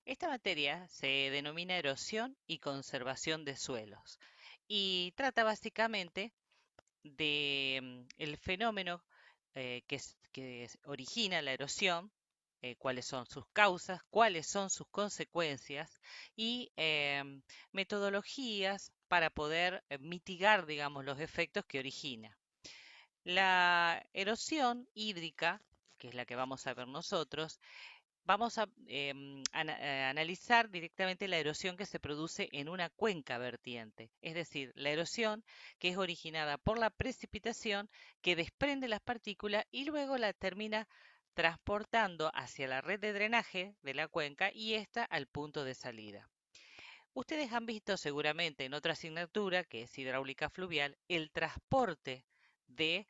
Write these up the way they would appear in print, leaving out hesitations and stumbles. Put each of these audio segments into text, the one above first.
Esta materia se denomina erosión y conservación de suelos y trata básicamente de el fenómeno origina la erosión, cuáles son sus causas, cuáles son sus consecuencias y metodologías para poder mitigar, digamos, los efectos que origina. La erosión hídrica, que es la que vamos a ver nosotros, vamos a analizar directamente la erosión que se produce en una cuenca vertiente, es decir, la erosión que es originada por la precipitación que desprende las partículas y luego la termina transportando hacia la red de drenaje de la cuenca y esta al punto de salida. Ustedes han visto seguramente en otra asignatura, que es hidráulica fluvial, el transporte de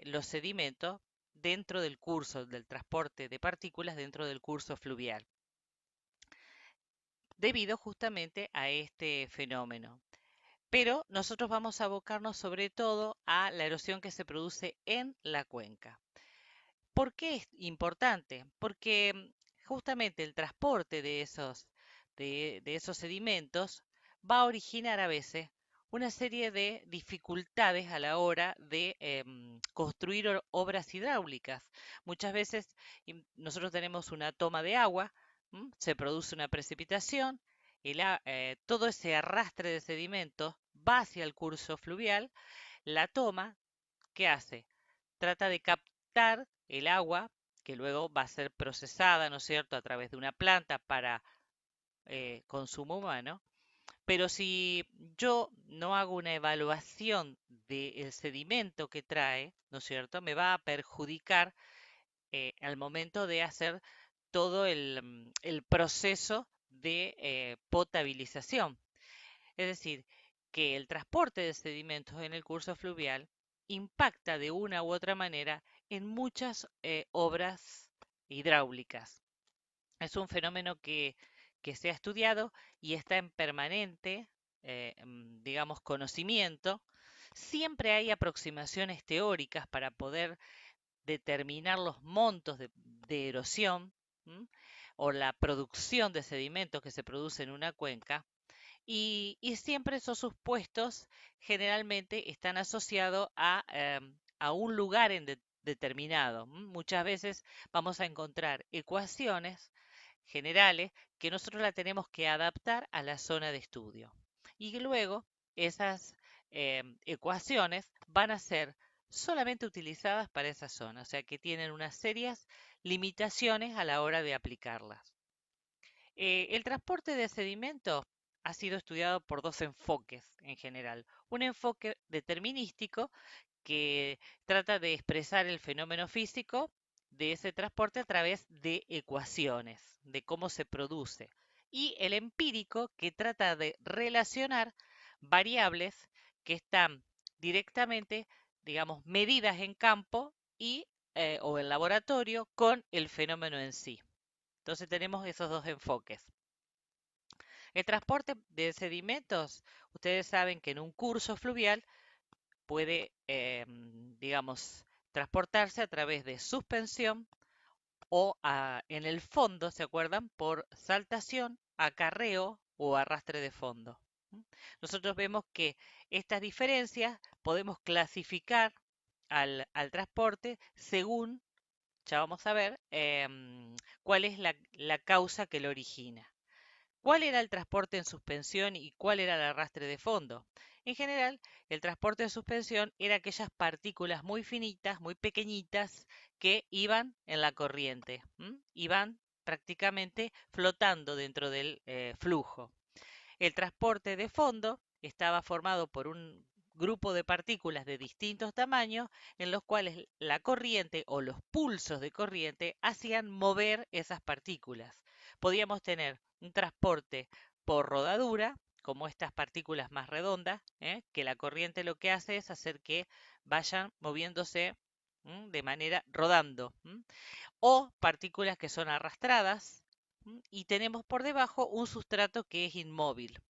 los sedimentos dentro del curso del transporte de partículas dentro del curso fluvial, debido justamente a este fenómeno. Pero nosotros vamos a abocarnos sobre todo a la erosión que se produce en la cuenca. ¿Por qué es importante? Porque justamente el transporte de esos sedimentos va a originar a veces una serie de dificultades a la hora de construir obras hidráulicas. Muchas veces nosotros tenemos una toma de agua, se produce una precipitación, todo ese arrastre de sedimentos va hacia el curso fluvial, la toma, ¿qué hace? Trata de captar el agua que luego va a ser procesada, ¿no es cierto?, a través de una planta para consumo humano. Pero si yo no hago una evaluación del sedimento que trae, ¿no es cierto?, me va a perjudicar al momento de hacer todo el proceso de potabilización. Es decir, que el transporte de sedimentos en el curso fluvial impacta de una u otra manera en muchas obras hidráulicas. Es un fenómeno que se ha estudiado y está en permanente, digamos, conocimiento. Siempre hay aproximaciones teóricas para poder determinar los montos de erosión, ¿m? O la producción de sedimentos que se produce en una cuenca, y siempre esos supuestos generalmente están asociados a un lugar determinado. Muchas veces vamos a encontrar ecuaciones generales que nosotros la tenemos que adaptar a la zona de estudio. Y luego esas ecuaciones van a ser solamente utilizadas para esa zona, o sea que tienen unas serias limitaciones a la hora de aplicarlas. El transporte de sedimentos ha sido estudiado por dos enfoques en general. Un enfoque determinístico que trata de expresar el fenómeno físico de ese transporte a través de ecuaciones, de cómo se produce. Y el empírico que trata de relacionar variables que están directamente, digamos, medidas en campo o en laboratorio con el fenómeno en sí. Entonces tenemos esos dos enfoques. El transporte de sedimentos, ustedes saben que en un curso fluvial puede, digamos, transportarse a través de suspensión en el fondo, ¿se acuerdan? Por saltación, acarreo o arrastre de fondo. Nosotros vemos que estas diferencias podemos clasificar al transporte según, ya vamos a ver, cuál es la causa que lo origina. ¿Cuál era el transporte en suspensión y cuál era el arrastre de fondo? En general, el transporte en suspensión era aquellas partículas muy finitas, muy pequeñitas, que iban en la corriente, iban prácticamente flotando dentro del flujo. El transporte de fondo estaba formado por un grupo de partículas de distintos tamaños en los cuales la corriente o los pulsos de corriente hacían mover esas partículas. Podíamos tener un transporte por rodadura, como estas partículas más redondas, que la corriente lo que hace es hacer que vayan moviéndose de manera rodando, o partículas que son arrastradas, y tenemos por debajo un sustrato que es inmóvil.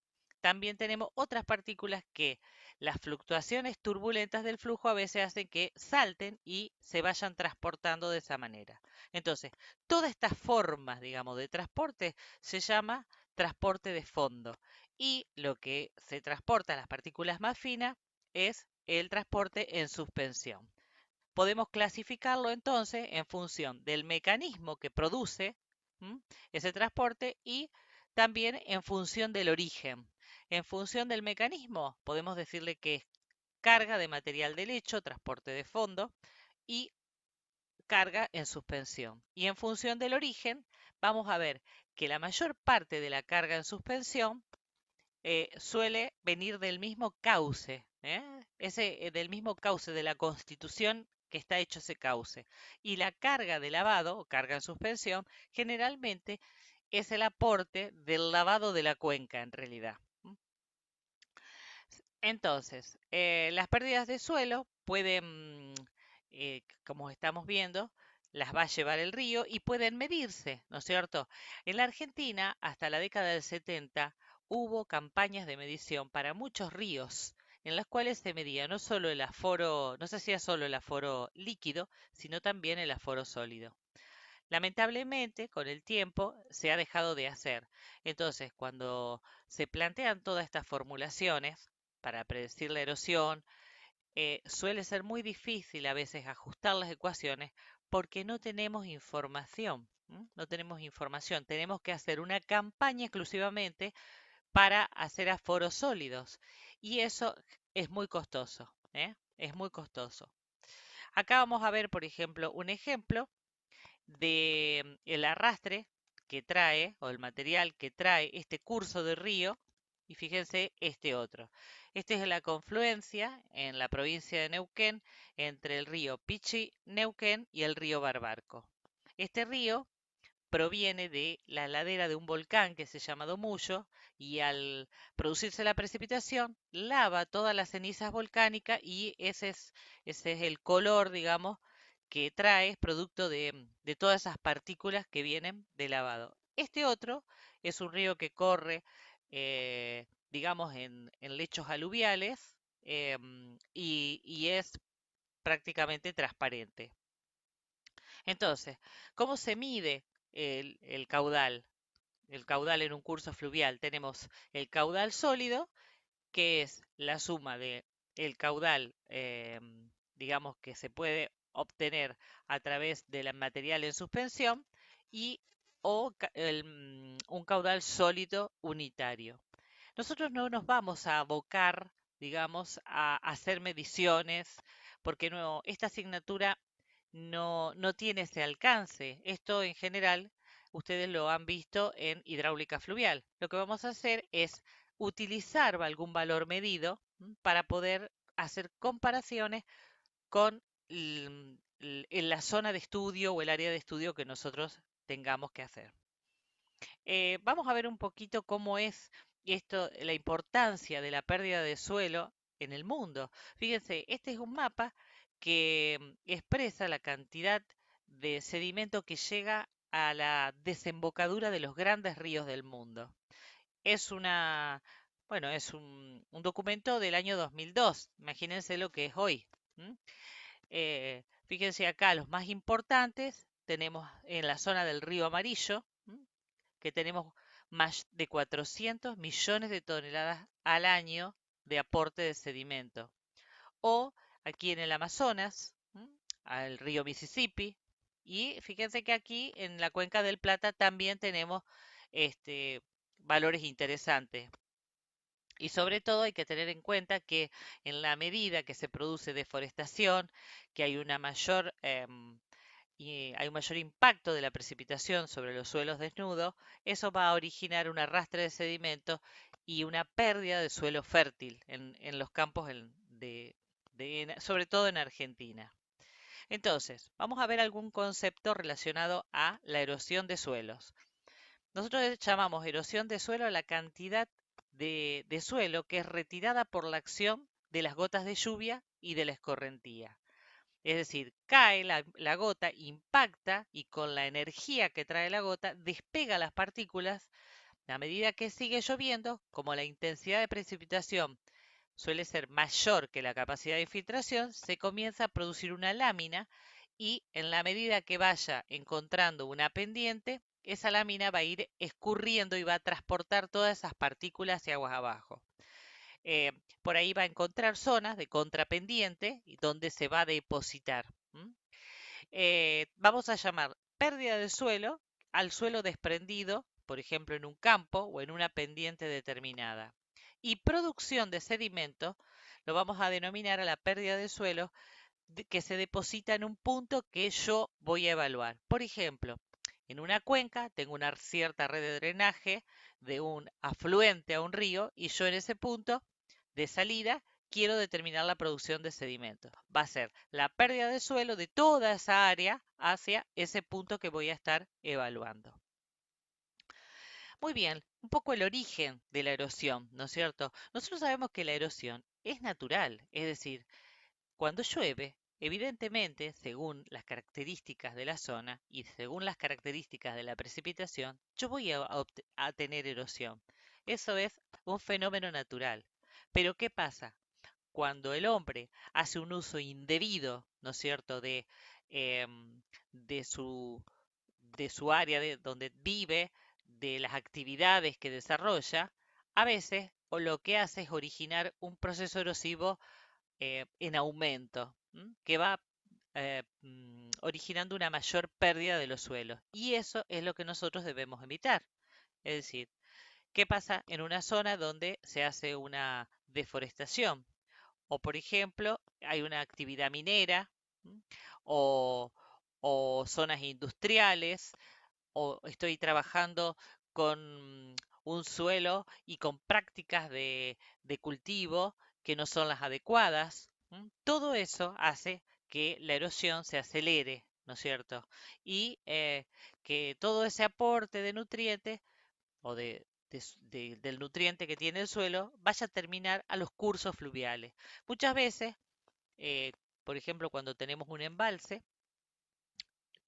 también tenemos otras partículas que las fluctuaciones turbulentas del flujo a veces hacen que salten y se vayan transportando de esa manera. Entonces, todas estas formas, digamos, de transporte se llama transporte de fondo. Y lo que se transporta a las partículas más finas es el transporte en suspensión. Podemos clasificarlo entonces en función del mecanismo que produce ese transporte y también en función del origen. En función del mecanismo, podemos decirle que es carga de material del hecho, transporte de fondo y carga en suspensión. Y en función del origen, vamos a ver que la mayor parte de la carga en suspensión suele venir del mismo cauce, del mismo cauce, de la constitución que está hecho ese cauce. Y la carga de lavado, o carga en suspensión, generalmente es el aporte del lavado de la cuenca en realidad. Entonces, las pérdidas de suelo pueden, como estamos viendo, las va a llevar el río y pueden medirse, ¿no es cierto? En la Argentina, hasta la década del 70, hubo campañas de medición para muchos ríos, en las cuales se medía no solo el aforo, no se hacía solo el aforo líquido, sino también el aforo sólido. Lamentablemente, con el tiempo se ha dejado de hacer. Entonces, cuando se plantean todas estas formulaciones para predecir la erosión, suele ser muy difícil a veces ajustar las ecuaciones porque no tenemos información. No tenemos información. Tenemos que hacer una campaña exclusivamente para hacer aforos sólidos. Y eso es muy costoso. Es muy costoso. Acá vamos a ver, por ejemplo, un ejemplo de el arrastre que trae o el material que trae este curso de río y fíjense este otro. Este es la confluencia en la provincia de Neuquén entre el río Pichi Neuquén y el río Barbarco. Este río proviene de la ladera de un volcán que se llama Domullo y al producirse la precipitación lava todas las cenizas volcánicas y ese es el color, digamos, que trae producto de todas esas partículas que vienen de lavado. Este otro es un río que corre, digamos, en lechos aluviales y es prácticamente transparente. Entonces, ¿cómo se mide el caudal? El caudal en un curso fluvial. Tenemos el caudal sólido, que es la suma de el caudal, digamos, que se puede obtener a través del material en suspensión y o un caudal sólido unitario. Nosotros no nos vamos a abocar, digamos, a hacer mediciones, porque no, esta asignatura no tiene ese alcance. Esto en general ustedes lo han visto en hidráulica fluvial. Lo que vamos a hacer es utilizar algún valor medido para poder hacer comparaciones con en la zona de estudio o el área de estudio que nosotros tengamos que hacer. Vamos a ver un poquito cómo es esto, la importancia de la pérdida de suelo en el mundo. Fíjense, este es un mapa que expresa la cantidad de sedimento que llega a la desembocadura de los grandes ríos del mundo. Es una, bueno, es un documento del año 2002. Imagínense lo que es hoy. Fíjense acá, los más importantes tenemos en la zona del río Amarillo, que tenemos más de 400 millones de toneladas al año de aporte de sedimento. O aquí en el Amazonas, al río Mississippi. Y fíjense que aquí en la cuenca del Plata también tenemos valores interesantes. Y sobre todo hay que tener en cuenta que en la medida que se produce deforestación, que hay una mayor y hay un mayor impacto de la precipitación sobre los suelos desnudos, eso va a originar un arrastre de sedimentos y una pérdida de suelo fértil en los campos sobre todo en Argentina. Entonces, vamos a ver algún concepto relacionado a la erosión de suelos. Nosotros llamamos erosión de suelo a la cantidad de suelo que es retirada por la acción de las gotas de lluvia y de la escorrentía. Es decir, cae la gota, impacta y con la energía que trae la gota despega las partículas A medida que sigue lloviendo, como la intensidad de precipitación suele ser mayor que la capacidad de infiltración, se comienza a producir una lámina y en la medida que vaya encontrando una pendiente, esa lámina va a ir escurriendo y va a transportar todas esas partículas y aguas abajo. Eh, por ahí va a encontrar zonas de contrapendiente y donde se va a depositar. Vamos a llamar pérdida de suelo al suelo desprendido, por ejemplo, en un campo o en una pendiente determinada. Y producción de sedimento lo vamos a denominar a la pérdida de suelo que se deposita en un punto que yo voy a evaluar. Por ejemplo, en una cuenca tengo una cierta red de drenaje de un afluente a un río y yo en ese punto de salida quiero determinar la producción de sedimento. Va a ser la pérdida de suelo de toda esa área hacia ese punto que voy a estar evaluando. Muy bien, un poco el origen de la erosión, ¿no es cierto? Nosotros sabemos que la erosión es natural, es decir, cuando llueve, evidentemente, según las características de la zona y según las características de la precipitación, yo voy a tener erosión. Eso es un fenómeno natural. Pero ¿qué pasa? Cuando el hombre hace un uso indebido, ¿no es cierto?, em, de su, de su área donde vive, de las actividades que desarrolla, a veces o lo que hace es originar un proceso erosivo en aumento, que va originando una mayor pérdida de los suelos. Y eso es lo que nosotros debemos evitar. Es decir, ¿qué pasa en una zona donde se hace una deforestación? O, por ejemplo, hay una actividad minera, o, o zonas industriales, o estoy trabajando con un suelo y con prácticas de cultivo que no son las adecuadas. Todo eso hace que la erosión se acelere, ¿no es cierto? Y que todo ese aporte de nutrientes o del nutriente que tiene el suelo vaya a terminar a los cursos fluviales. Muchas veces, eh, por ejemplo, cuando tenemos un embalse,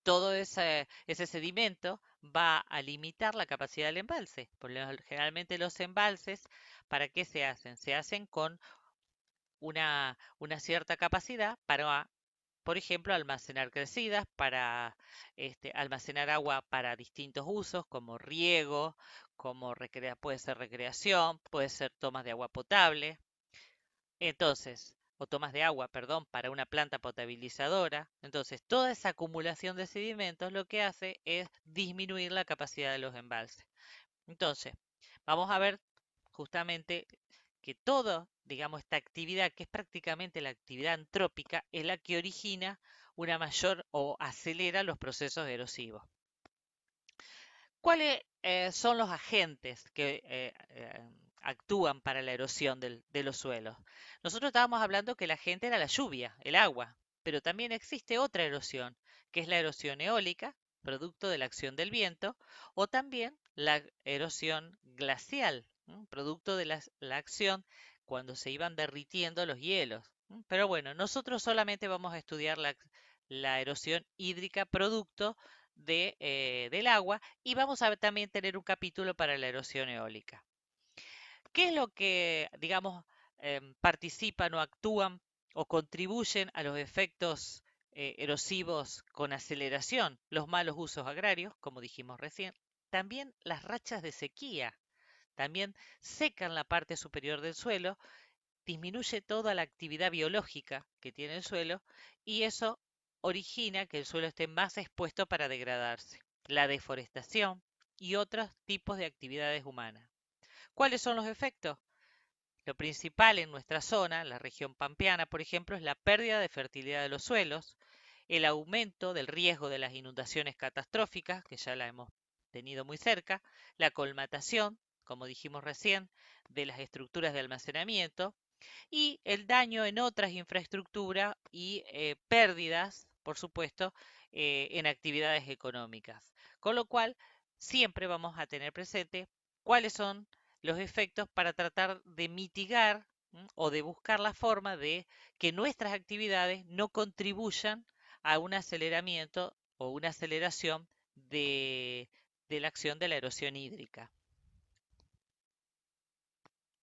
todo ese sedimento va a limitar la capacidad del embalse. Generalmente los embalses, ¿para qué se hacen? Se hacen con una cierta capacidad para, por ejemplo, almacenar crecidas, para almacenar agua para distintos usos, como riego, puede ser recreación, puede ser tomas de agua potable. Entonces, o tomas de agua, perdón, para una planta potabilizadora. Entonces, toda esa acumulación de sedimentos lo que hace es disminuir la capacidad de los embalses. Entonces, vamos a ver justamente que toda, digamos, esta actividad, que es prácticamente la actividad antrópica, es la que origina una mayor o acelera los procesos erosivos. ¿Cuáles son los agentes que actúan para la erosión de los suelos? Nosotros estábamos hablando que el agente era la lluvia, el agua, pero también existe otra erosión, que es la erosión eólica, producto de la acción del viento, o también la erosión glacial, producto de la acción cuando se iban derritiendo los hielos. Pero bueno, nosotros solamente vamos a estudiar la erosión hídrica producto del agua y vamos a también tener un capítulo para la erosión eólica. ¿Qué es lo que, digamos, participan o actúan o contribuyen a los efectos erosivos con aceleración? Los malos usos agrarios, como dijimos recién, también las rachas de sequía, también secan la parte superior del suelo, disminuye toda la actividad biológica que tiene el suelo y eso origina que el suelo esté más expuesto para degradarse, la deforestación y otros tipos de actividades humanas. ¿Cuáles son los efectos? Lo principal en nuestra zona, la región pampeana, por ejemplo, es la pérdida de fertilidad de los suelos, el aumento del riesgo de las inundaciones catastróficas, que ya la hemos tenido muy cerca, la colmatación, como dijimos recién, de las estructuras de almacenamiento, y el daño en otras infraestructuras y pérdidas, por supuesto, en actividades económicas. Con lo cual, siempre vamos a tener presente cuáles son los efectos para tratar de mitigar o de buscar la forma de que nuestras actividades no contribuyan a un aceleramiento o una aceleración de la acción de la erosión hídrica.